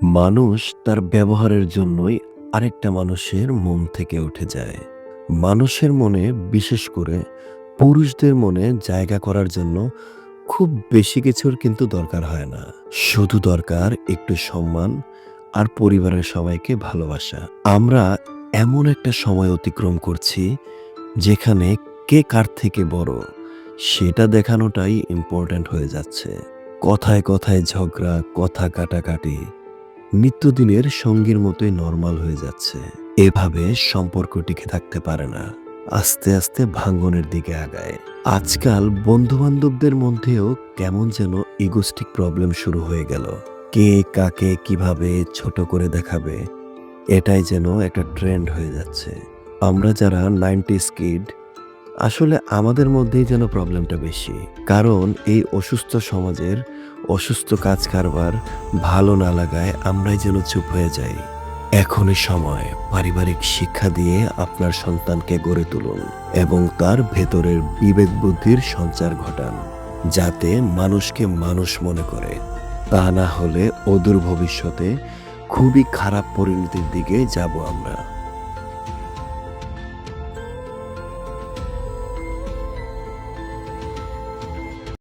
মানুষ তার ব্যবহারের জন্যই আরেকটা মানুষের মন থেকে উঠে যায়। মানুষের মনে, বিশেষ করে পুরুষদের মনে জায়গা করার জন্য খুব বেশি কিছুর কিন্তু দরকার হয় না। শুধু দরকার একটু সম্মান আর পরিবারের সবাইকে ভালোবাসা। আমরা এমন একটা সময় অতিক্রম করছি যেখানে কে কার থেকে বড় সেটা দেখানোটাই ইম্পর্ট্যান্ট হয়ে যাচ্ছে। কথায় কথায় ঝগড়া, কথা কাটাকাটি নিত্যদিনের সঙ্গীর মতোই নরমাল হয়ে যাচ্ছে। এভাবে সম্পর্ক টিকে থাকতে পারে না, আস্তে আস্তে ভাঙ্গনের দিকে আগায়। আজকাল বন্ধু বান্ধবদের মধ্যেও কেমন যেন ইগোস্টিক প্রবলেম শুরু হয়ে গেল। কে কাকে কিভাবে ছোট করে দেখাবে, এটাই যেন একটা ট্রেন্ড হয়ে যাচ্ছে। আমরা যারা 90s কিড, আসলে আমাদের মধ্যেই যেন প্রবলেমটা বেশি। কারণ এই অসুস্থ সমাজের অসুস্থ কাজ কারবার ভালো না লাগায় আমরাই যেন চুপ হয়ে যাই। এখনই সময় পারিবারিক শিক্ষা দিয়ে আপনার সন্তানকে গড়ে তুলুন এবং তার ভেতরের বিবেক বুদ্ধির সঞ্চার ঘটান, যাতে মানুষকে মানুষ মনে করে। তা না হলে অদূর ভবিষ্যতে খুবই খারাপ পরিণতির দিকে যাব আমরা।